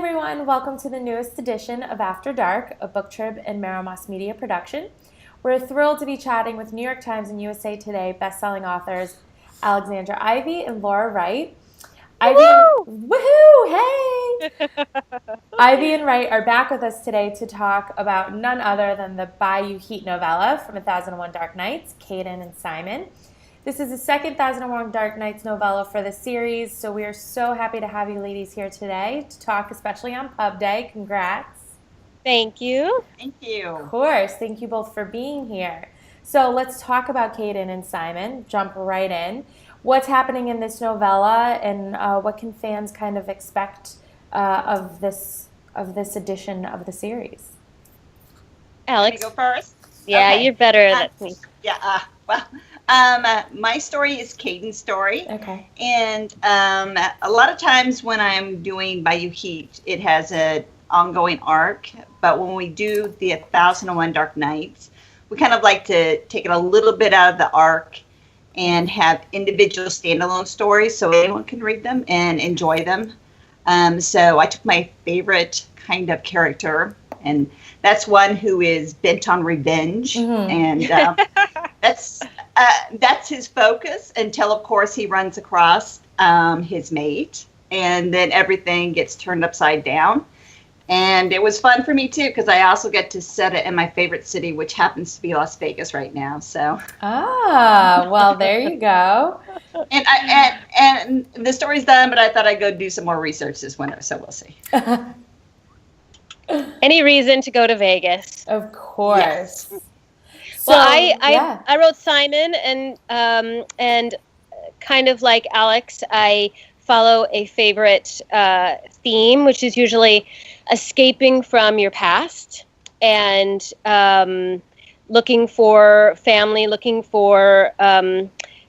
everyone, welcome to the newest edition of After Dark, a BookTrib and Marimoss Media production. We're thrilled to be chatting with New York Times and USA Today bestselling authors Alexandra Ivy and Laura Wright. Woohoo! Hey! Ivy and Wright are back with us today to talk about none other than the Bayou Heat novella from 1001 Dark Nights, Kayden and Simon. This is the second 1001 Dark Nights novella for the series, so we are so happy to have you ladies here today to talk, especially on Pub Day. Congrats. Thank you. Thank you. Of course. Thank you both for being here. So let's talk about Kayden and Simon. Jump right in. What's happening in this novella, and what can fans kind of expect of this edition of the series? Alex, Can I go first? Yeah, Okay. you're better than me. Yeah. My story is Kayden's story. Okay. And a lot of times when I'm doing Bayou Heat, it has an ongoing arc. But when we do the 1001 Dark Nights, we kind of like to take it a little bit out of the arc and have individual standalone stories so anyone can read them and enjoy them. So I took my favorite kind of character, and that's one who is bent on revenge. Mm-hmm. And that's his focus until, of course, he runs across his mate, and then everything gets turned upside down. And it was fun for me, too, because I also get to set it in my favorite city, which happens to be Las Vegas right now. So. Well, there you go. And the story's done, but I thought I'd go do some more research this winter, so we'll see. Any reason to go to Vegas? Of course. Yes. So, Well, I wrote Simon, and kind of like Alex, I follow a favorite theme, which is usually escaping from your past and looking for family, looking for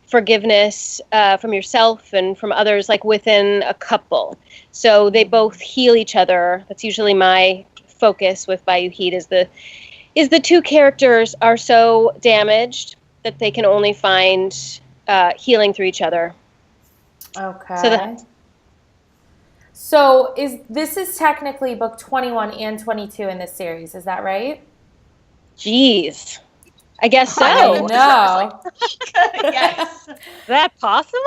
forgiveness from yourself and from others, like within a couple. So they both heal each other. That's usually my focus with Bayou Heat, is the two characters are so damaged that they can only find healing through each other. Okay. So this is technically book 21 and 22 in this series, is that right? Jeez. I guess so. I know. Yes. Is that possible?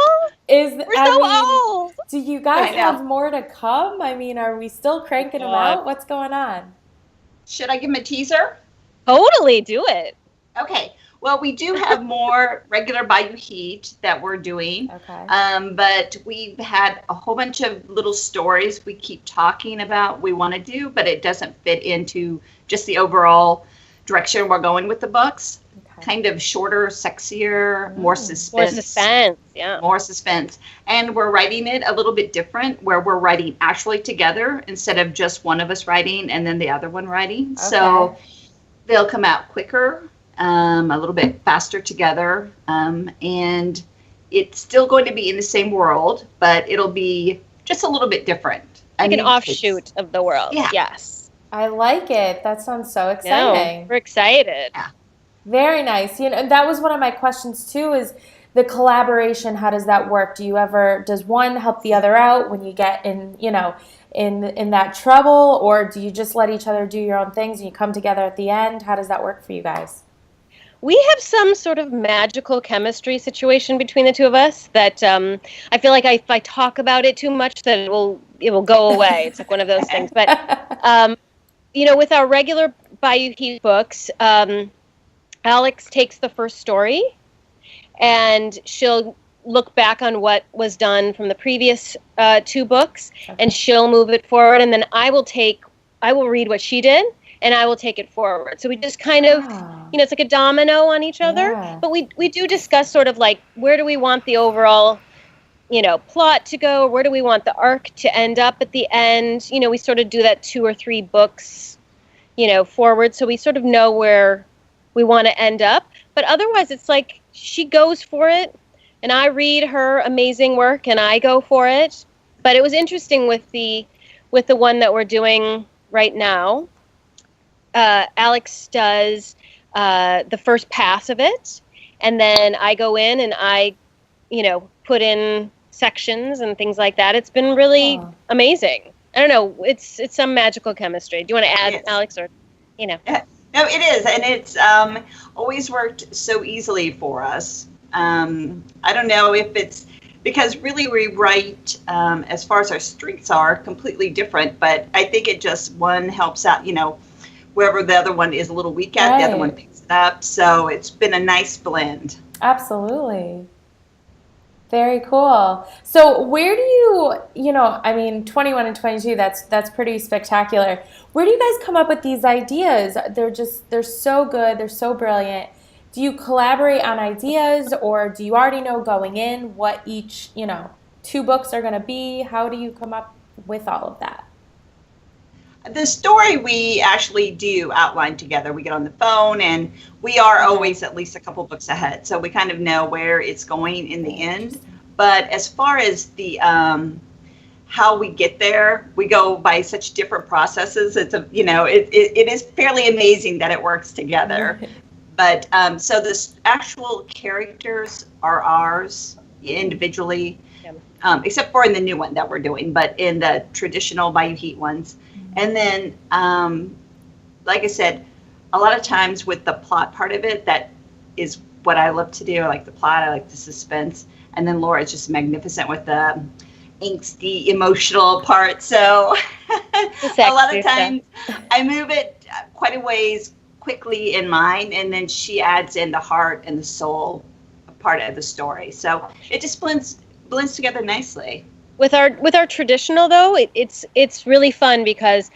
We're old. Do you guys have more to come? I mean, are we still cranking them out? What's going on? Should I give him a teaser? Totally, do it. Okay. Well, we do have more regular Bayou Heat that we're doing. Okay. But we've had a whole bunch of little stories we keep talking about we want to do, but it doesn't fit into just the overall direction we're going with the books. Okay. Kind of shorter, sexier, more suspense. More suspense, yeah. More suspense. And we're writing it a little bit different, where we're writing actually together instead of just one of us writing and then the other one writing. Okay. So they'll come out quicker, a little bit faster together. And it's still going to be in the same world, but it'll be just a little bit different. Like an offshoot of the world. Yeah. Yes. I like it. That sounds so exciting. No, we're excited. Yeah. Very nice. And that was one of my questions too, is the collaboration. How does that work? Does one help the other out when you get in that trouble, or do you just let each other do your own things and you come together at the end? How does that work for you guys? We have some sort of magical chemistry situation between the two of us that I feel like if I talk about it too much, that it will go away. It's like one of those things. But with our regular Bayou Heat books, Alex takes the first story, and she'll look back on what was done from the previous two books, and she'll move it forward, and then I will read what she did, and I will take it forward. So we just kind of, it's like a domino on each other. Yeah. But we do discuss sort of like, where do we want the overall, plot to go? Where do we want the arc to end up at the end? We sort of do that 2 or 3 books, forward. So we sort of know where we want to end up. But otherwise, it's like she goes for it, and I read her amazing work, and I go for it. But it was interesting with the one that we're doing right now. Alex does the first pass of it, and then I go in and I, put in sections and things like that. It's been really amazing. I don't know. It's some magical chemistry. Do you want to add, Alex, or No, it is, and it's always worked so easily for us. I don't know if it's because really we write as far as our strengths are completely different, but I think it just one helps out, wherever the other one is a little weak at, the other one picks it up. So it's been a nice blend. Absolutely. Very cool. So where do you 21 and 22, that's pretty spectacular. Where do you guys come up with these ideas? They're so good. They're so brilliant. Do you collaborate on ideas, or do you already know going in what each, 2 books are going to be? How do you come up with all of that? The story we actually do outline together. We get on the phone, and we are always at least a couple books ahead, so we kind of know where it's going in the end. But as far as the how we get there, we go by such different processes. It's it is fairly amazing that it works together. But so the actual characters are ours individually, except for in the new one that we're doing, but in the traditional Bayou Heat ones. And then, like I said, a lot of times with the plot part of it, that is what I love to do. I like the plot, I like the suspense. And then Laura is just magnificent with the angsty, emotional part. So a lot of times I move it quite a ways quickly in mine, and then she adds in the heart and the soul part of the story. So it just blends together nicely. With our traditional, though, it's really fun because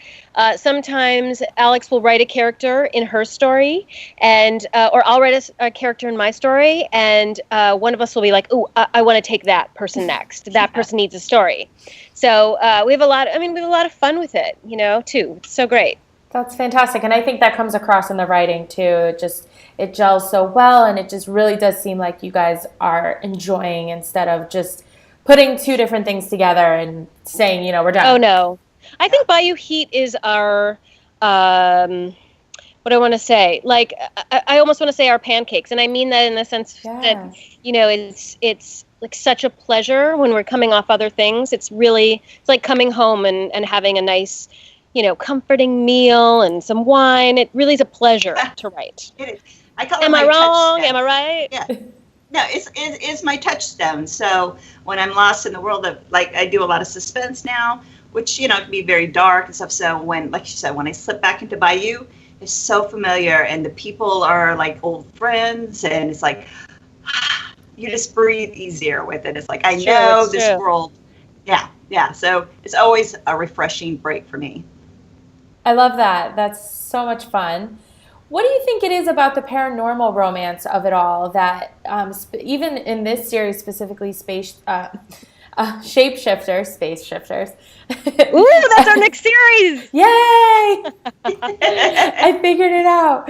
sometimes Alex will write a character in her story, and or I'll write a character in my story, and one of us will be like, "Ooh, I want to take that person next. That person needs a story." So we have a lot of fun with it, too. It's so great. That's fantastic, and I think that comes across in the writing too. It gels so well, and it just really does seem like you guys are enjoying instead of just putting 2 different things together and saying, we're done. Oh, no. I think Bayou Heat is our, what do I want to say? Like, I almost want to say our pancakes. And I mean that in the sense that, it's like such a pleasure when we're coming off other things. It's like coming home and having a nice, comforting meal and some wine. It really is a pleasure to write. It is. I call it Am I wrong? Am I right? Yeah. No, it's my touchstone. So when I'm lost in the world of, like, I do a lot of suspense now, which, can be very dark and stuff. So when, like you said, when I slip back into Bayou, it's so familiar, and the people are like old friends, and it's like, you just breathe easier with it. It's like, I know this world. Yeah. So it's always a refreshing break for me. I love that. That's so much fun. What do you think it is about the paranormal romance of it all that even in this series specifically, shapeshifters, space shifters? Ooh, that's our next series! Yay! I figured it out.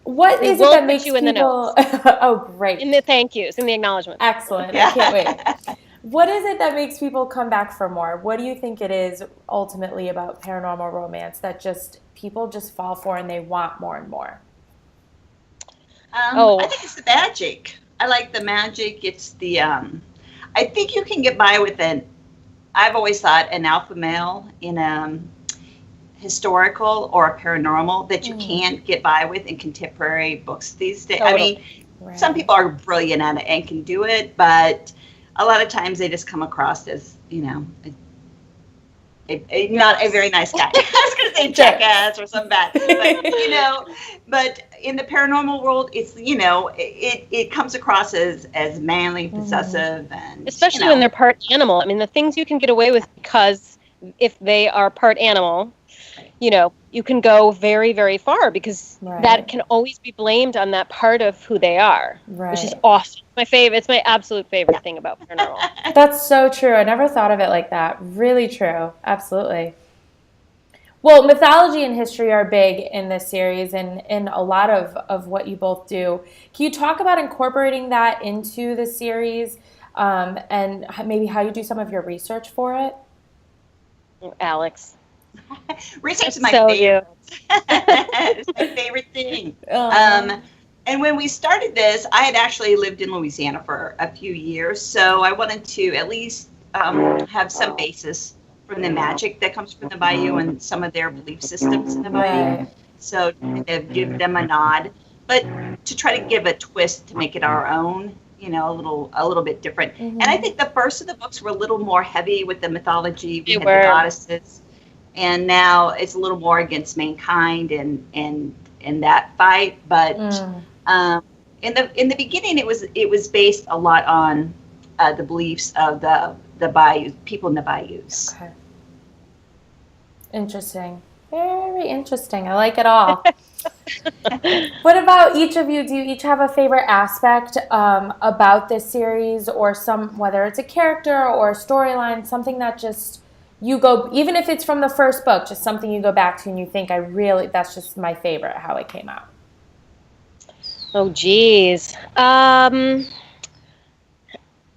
What is it that makes you in people? The notes. Oh, great! In the thank yous, in the acknowledgments. Excellent! I can't wait. What is it that makes people come back for more? What do you think it is ultimately about paranormal romance that people just fall for and they want more and more? I think it's the magic. I like the magic. It's the, I think you can get by with I've always thought an alpha male in a historical or a paranormal that you can't get by with in contemporary books these days. Totally. I mean, some people are brilliant at it and can do it, but a lot of times they just come across as, not a very nice guy. I was going to say jackass or something bad, but in the paranormal world, it's, it comes across as manly, possessive, and especially when they're part animal. I mean, the things you can get away with because if they are part animal, you can go very, very far because that can always be blamed on that part of who they are, which is awesome. It's my absolute favorite thing about paranormal. That's so true. I never thought of it like that. Really true. Absolutely. Well, mythology and history are big in this series and in a lot of what you both do. Can you talk about incorporating that into the series and maybe how you do some of your research for it? Alex. Research is my favorite. It's my favorite thing. And when we started this, I had actually lived in Louisiana for a few years, so I wanted to at least have some basis from the magic that comes from the Bayou and some of their belief systems in the Bayou. Right. So to give them a nod, but to try to give a twist to make it our own, a little bit different. And I think the first of the books were a little more heavy with the mythology. We had the goddesses, and now it's a little more against mankind and that fight. But in the beginning, it was based a lot on the beliefs of the Bayou people in the bayous. Okay. Interesting. Very interesting. I like it all. What about each of you? Do you each have a favorite aspect about this series, or whether it's a character or a storyline, something that just you go, even if it's from the first book, just something you go back to and you think that's just my favorite, how it came out? Oh, geez.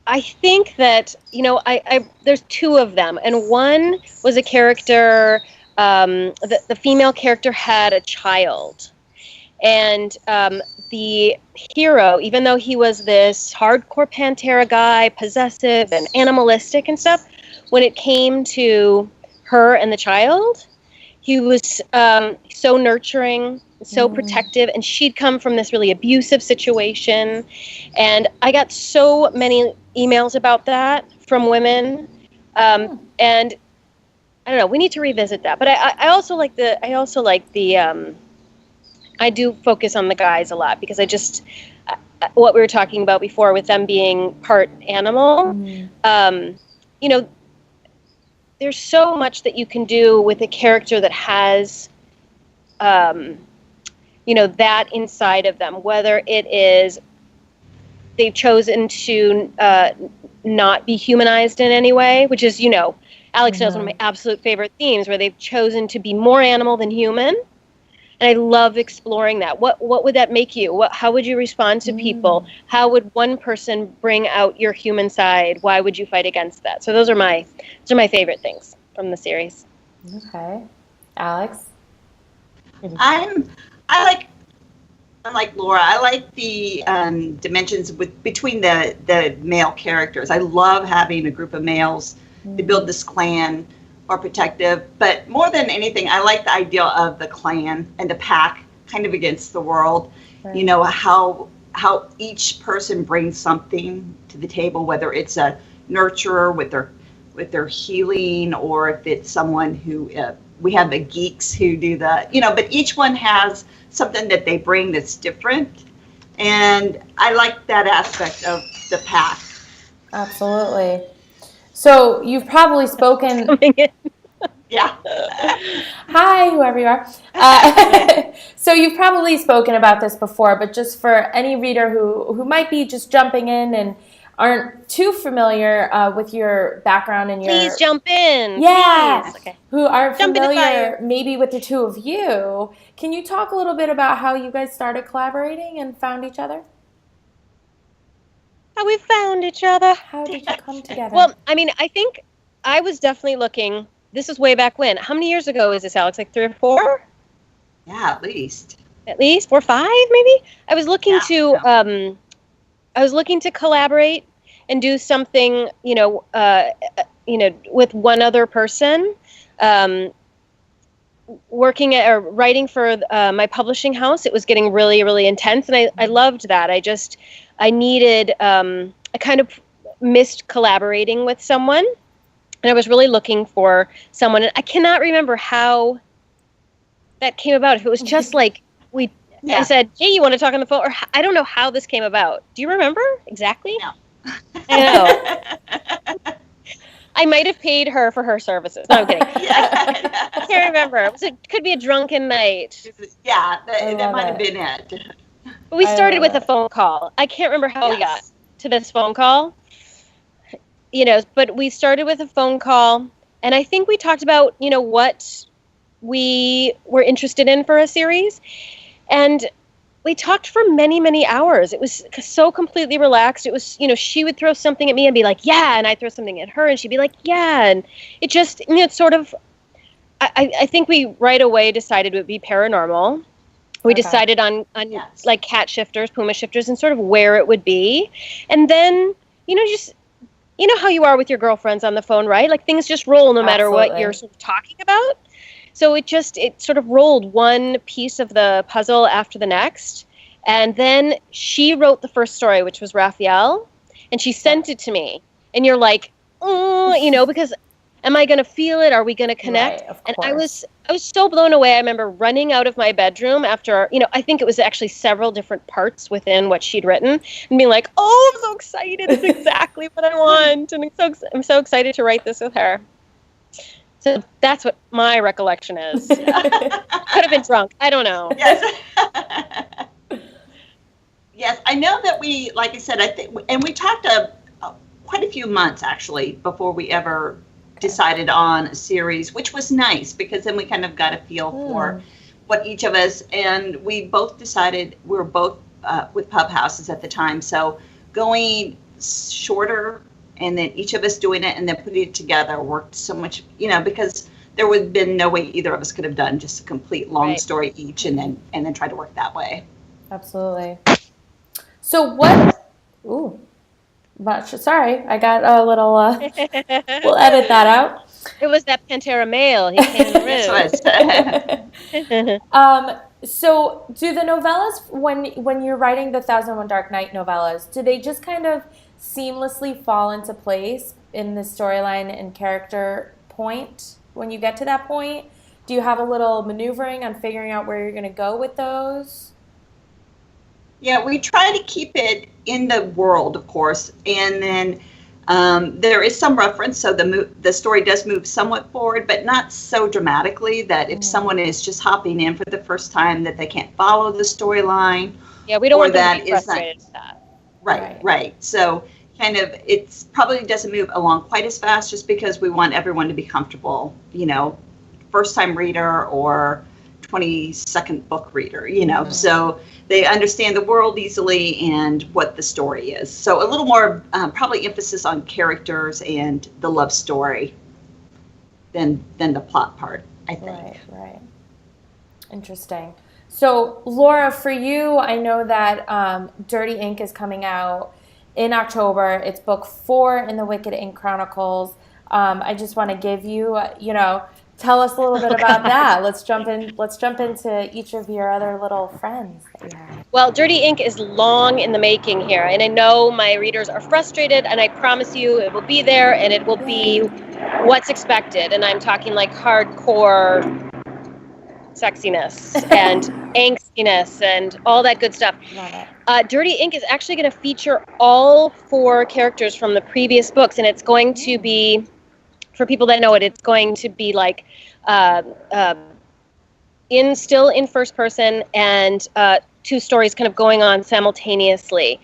I think that, there's two of them, and one was a character. The female character had a child, and the hero, even though he was this hardcore pantera guy, possessive and animalistic and stuff, when it came to her and the child, he was so nurturing, so protective, and she'd come from this really abusive situation, and I got so many emails about that from women, and I don't know. We need to revisit that. But I also like the. I do focus on the guys a lot because I just what we were talking about before with them being part animal. There's so much that you can do with a character that has, that inside of them. Whether it is they've chosen to not be humanized in any way, which is Alexandra is one of my absolute favorite themes, where they've chosen to be more animal than human. And I love exploring that. What would that make you? How would you respond to people? How would one person bring out your human side? Why would you fight against that? So those are my favorite things from the series. Okay. Alex? I'm like Laura. I like the dimensions between the male characters. I love having a group of males. They build this clan or protective, but more than anything, I like the idea of the clan and the pack kind of against the world. Right. How each person brings something to the table, whether it's a nurturer with their healing, or if it's someone who we have the geeks who do but each one has something that they bring that's different, and I like that aspect of the pack. Absolutely. So you've probably spoken. Yeah. Hi, whoever you are. So you've probably spoken about this before, but just for any reader who might be just jumping in and aren't too familiar with your background and Please jump in. Yeah. Please. Okay. Who aren't familiar maybe with the two of you, can you talk a little bit about how you guys started collaborating and found each other? How we found each other. How did you come together? Well, I think I was definitely looking. This is way back when. How many years ago is this, Alex? Like 3 or 4? Yeah, at least. At least 4 or 5, maybe. I was looking to collaborate and do something, with one other person. Working or writing for my publishing house, it was getting really, really intense, and I loved that. I needed, I kind of missed collaborating with someone, and I was really looking for someone, and I cannot remember how that came about. If it was just like I said, hey, you want to talk on the phone? Or I don't know how this came about. Do you remember exactly? No. I know. I might have paid her for her services. No, I'm kidding. I can't remember. It could be a drunken night. Yeah, that might have been it. But we started with a phone call. I can't remember how we got to this phone call. But we started with a phone call, and I think we talked about, what we were interested in for a series. And we talked for many, many hours. It was so completely relaxed. It was, she would throw something at me and be like, yeah, and I'd throw something at her and she'd be like, yeah. And it just, it's sort of, I think we right away decided it would be paranormal. We decided on like cat shifters, puma shifters, and sort of where it would be. And then, just you know how you are with your girlfriends on the phone, right? Like things just roll no matter what you're sort of talking about. So it sort of rolled one piece of the puzzle after the next. And then she wrote the first story, which was Raphael, and she sent it to me. And you're like, oh, you know, because am I going to feel it? Are we going to connect? Right, of and course. I was so blown away. I remember running out of my bedroom after, you know, I think it was actually several different parts within what she'd written, and being like, oh, I'm so excited. It's exactly what I want. And I'm so excited to write this with her. So that's what my recollection is. Could have been drunk. I don't know. Yes. Yes, I know that we, like I said, I think, and we talked quite a few months actually before we ever decided on a series, which was nice because then we kind of got a feel for what each of us, and we both decided we were both with pub houses at the time, so going shorter and then each of us doing it and then putting it together worked so much, you know, because there would have been no way either of us could have done just a complete long story each and then try to work that way. Absolutely. So what? Ooh. Sorry, I got a little. We'll edit that out. It was that Pantera male. He came in the room. So do the novellas, when you're writing the 1001 Dark Night novellas, do they just kind of seamlessly fall into place in the storyline and character point when you get to that point? Do you have a little maneuvering on figuring out where you're going to go with those? Yeah, we try to keep it in the world, of course, and then there is some reference, so the story does move somewhat forward, but not so dramatically that if someone is just hopping in for the first time that they can't follow the storyline. Yeah, we don't want them to be frustrated with that. Right. So kind of, it's probably doesn't move along quite as fast just because we want everyone to be comfortable, you know, first-time reader or 22nd book reader, you know, so they understand the world easily and what the story is. So a little more probably emphasis on characters and the love story than the plot part, I think. Right. Interesting. So Laura, for you, I know that Dirty Ink is coming out in October. It's book 4 in the Wicked Ink Chronicles. I just want to give you, you know, tell us a little bit about that. Let's jump into each of your other little friends that you have. Well, Dirty Ink is long in the making here, and I know my readers are frustrated, and I promise you it will be there, and it will be what's expected. And I'm talking like hardcore sexiness and angstiness and all that good stuff. Love it. Dirty Ink is actually going to feature all 4 characters from the previous books, and it's going to be, for people that know it, it's going to be like still in first person, and 2 stories kind of going on simultaneously.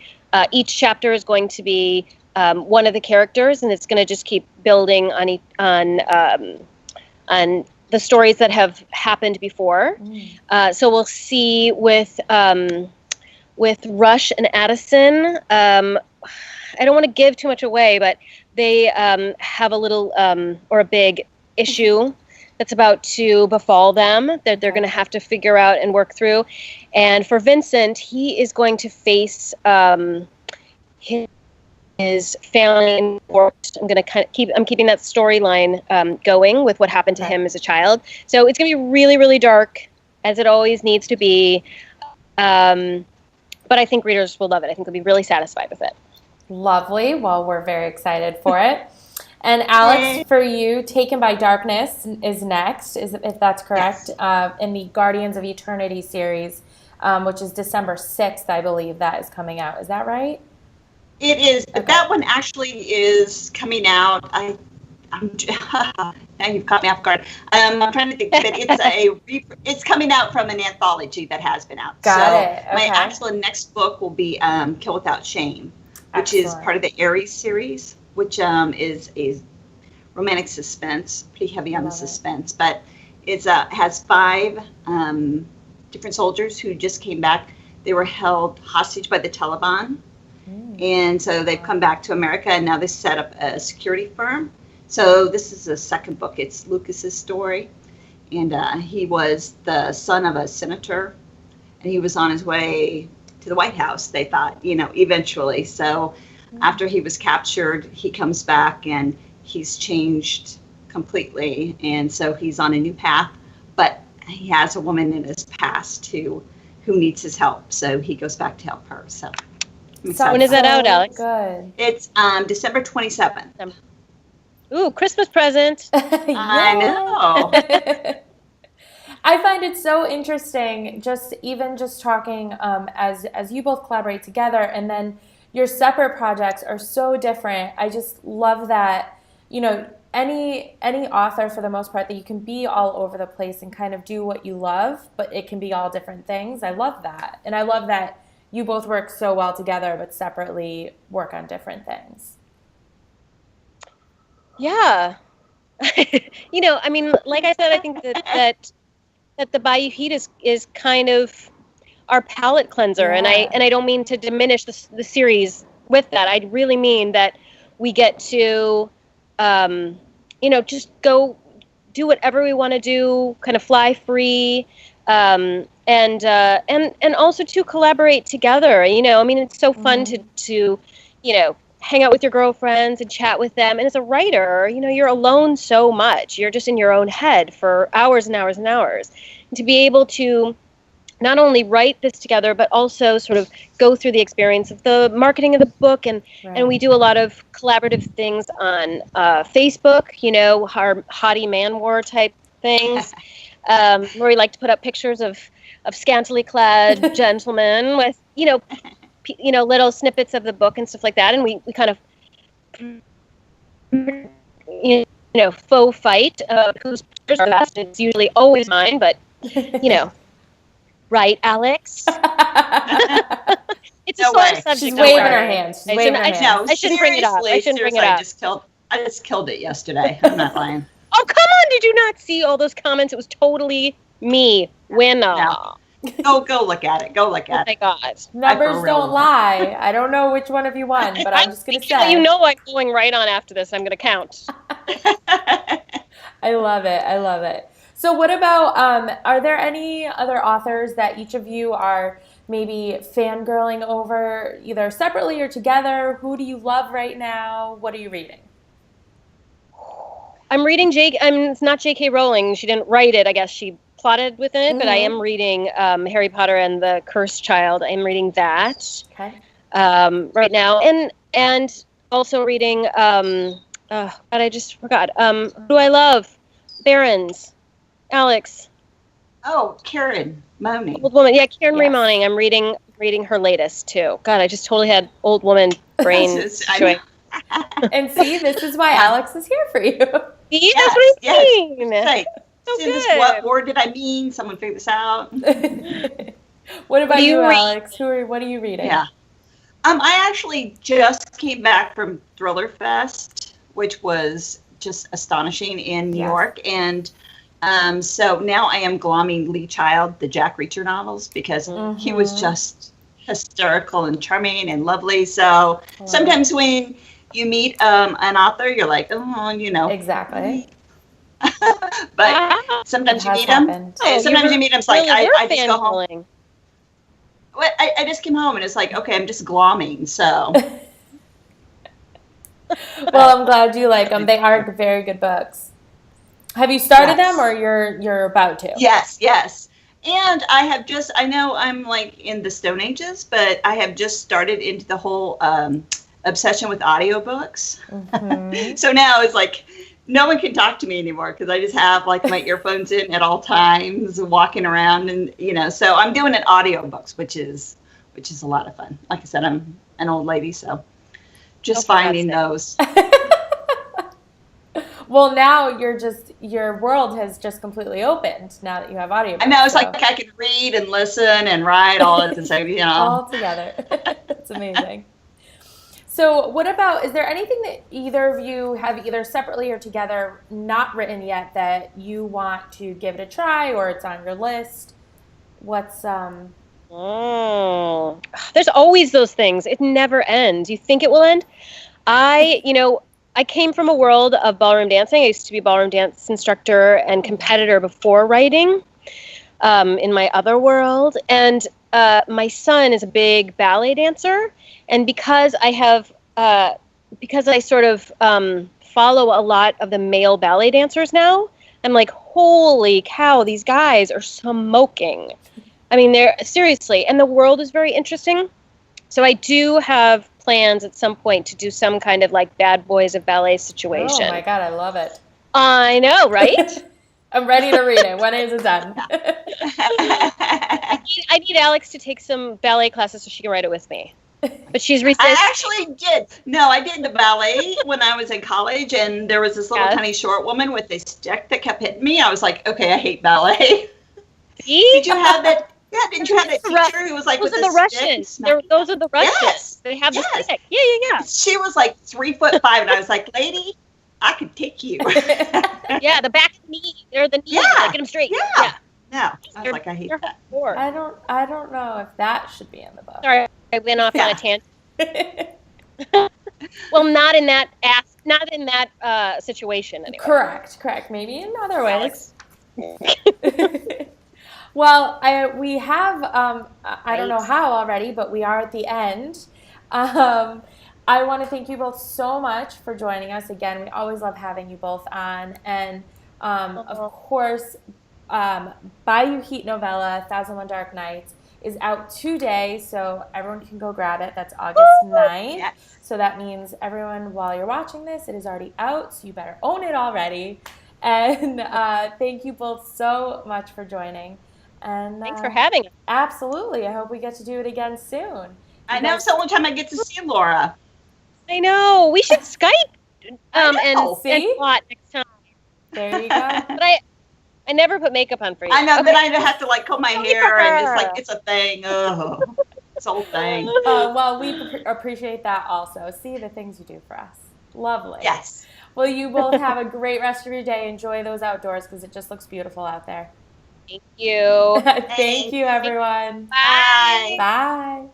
Each chapter is going to be one of the characters, and it's going to just keep building on the stories that have happened before. So we'll see with Rush and Addison. I don't want to give too much away, but they have a little or a big issue that's about to befall them that they're going to have to figure out and work through. And for Vincent, he is going to face his family in court. I'm keeping that storyline going with what happened to him as a child. So it's going to be really, really dark, as it always needs to be. But I think readers will love it. I think they'll be really satisfied with it. Lovely. Well, we're very excited for it. And Alex, for you, Taken by Darkness is next, if that's correct, in the Guardians of Eternity series, which is December 6th, I believe that is coming out. Is that right? It is. Okay. That one actually is coming out. I'm now you've caught me off guard. I'm trying to think, but it's coming out from an anthology that has been out. Got it. Okay. My actual next book will be Kill Without Shame, which is part of the Aries series, which is a romantic suspense, pretty heavy on the suspense, but it's has 5 different soldiers who just came back. They were held hostage by the Taliban, and so they've come back to America, and now they set up a security firm. So this is the second book. It's Lucas's story, and he was the son of a senator, and he was on his way to the White House, they thought, eventually. So after he was captured, he comes back and he's changed completely. And so he's on a new path, but he has a woman in his past who needs his help. So he goes back to help her. So when is that out, Alex? Good. It's December 27th. Ooh, Christmas present. I know. I find it so interesting, just talking as you both collaborate together, and then your separate projects are so different. I just love that, any author, for the most part, that you can be all over the place and kind of do what you love, but it can be all different things. I love that. And I love that you both work so well together, but separately work on different things. Yeah. I mean, like I said, I think that the Bayou Heat is kind of our palate cleanser. Yeah. And I don't mean to diminish the series with that. I really mean that we get to, just go do whatever we want to do, kind of fly free, and also to collaborate together. I mean, it's so fun to hang out with your girlfriends and chat with them. And as a writer, you're alone so much. You're just in your own head for hours and hours and hours. And to be able to not only write this together, but also sort of go through the experience of the marketing of the book. And we do a lot of collaborative things on Facebook, our hottie man war type things, where we like to put up pictures of scantily clad gentlemen with, little snippets of the book and stuff like that. And we kind of, faux fight whose pictures are best. It's usually always mine, but, right, Alex? It's No a sore way. subject. She's don't waving worry. her hands. She's waving her hands. No, I shouldn't bring it up. I shouldn't bring it up. I just killed it yesterday. I'm not lying. Oh, come on. Did you not see all those comments? It was totally me. Winner. No. Go look at it. Go look Oh, at my it. God. Numbers don't lie. I don't know which one of you won, but I'm just going to say. I'm going right on after this. I'm going to count. I love it. I love it. So what about, are there any other authors that each of you are maybe fangirling over, either separately or together? Who do you love right now? What are you reading? I'm reading it's not J.K. Rowling. She didn't write it. I guess she plotted within it, but I am reading Harry Potter and the Cursed Child. I'm reading that right now. And also reading, God, I just forgot. Who do I love? Barons. Alex. Oh, Karen Moaning. Old woman. Yeah, Karen Marie Moaning. I'm reading her latest too. God, I just totally had old woman brain. And see, this is why Alex is here for you. See, that's what I mean. Right. So This, good. what word did I mean? Someone figure this out. What about you, Alex? What are you reading? Yeah. I actually just came back from Thriller Fest, which was just astonishing in New York. And so now I am glomming Lee Child, the Jack Reacher novels, because he was just hysterical and charming and lovely. So sometimes when you meet an author, you're like, Exactly. But sometimes you meet him. Sometimes you meet him. It's like I just go home. Well, I just came home and it's like, okay, I'm just glomming. So. Well, I'm glad you like them. They are very good books. Have you started them, or you're about to? Yes. And I know I'm like in the Stone Ages, but I have just started into the whole obsession with audiobooks. So now it's like no one can talk to me anymore because I just have like my earphones in at all times, walking around, and so I'm doing an audiobooks, which is a lot of fun. Like I said, I'm an old lady, so just finding those. Well, now your world has just completely opened now that you have audiobooks. I know, it's like I can read and listen and write all at the same, all together. It's amazing. So is there anything that either of you have either separately or together not written yet that you want to give it a try, or it's on your list? What's there's always those things. It never ends. You think it will end? I came from a world of ballroom dancing. I used to be a ballroom dance instructor and competitor before writing in my other world. And my son is a big ballet dancer. And because I have because I sort of follow a lot of the male ballet dancers now, I'm like, holy cow, these guys are smoking. I mean, they're seriously, and the world is very interesting. So I do have plans at some point to do some kind of like Bad Boys of Ballet situation. Oh my God, I love it. I know, right? I'm ready to read it. When is it done? I need Alex to take some ballet classes so she can write it with me. But she's resisting. I actually did. No, I did the ballet when I was in college, and there was this little tiny short woman with a stick that kept hitting me. I was like, okay, I hate ballet. See? Did you have that? Yeah, didn't you have that teacher who was like those with are the Russians? Stick? Those are the Russians. Yes. They have the Yes. stick. Yeah. She was like 3'5", and I was like, lady, I could take you. Yeah, the back knee. They're the knees. Yeah. Like, get them straight. Yeah. No, I was like, I hate that. I don't know if that should be in the book. Sorry, I went off on a tangent. Well, not in that situation anyway. Correct. Maybe in other ways. Well, we have, I don't know how already, but we are at the end. I want to thank you both so much for joining us again. We always love having you both on. And, of course, Bayou Heat novella, 1001 Dark Nights, is out today, so everyone can go grab it. That's August 9th. Yes. So that means everyone, while you're watching this, it is already out, so you better own it already. And thank you both so much for joining. And Thanks for having us. Absolutely. I hope we get to do it again soon. I know it's the only time I get to see Laura. I know. We should Skype and See? plot next time. There you go. But I never put makeup on for you. I know, Okay. then I have to like comb my hair, and it's like it's a thing. Oh, it's a whole thing. Well, we appreciate that also. See the things you do for us. Lovely. Yes. Well, you both have a great rest of your day. Enjoy those outdoors because it just looks beautiful out there. Thank you. Thank you, everyone. Bye. Bye.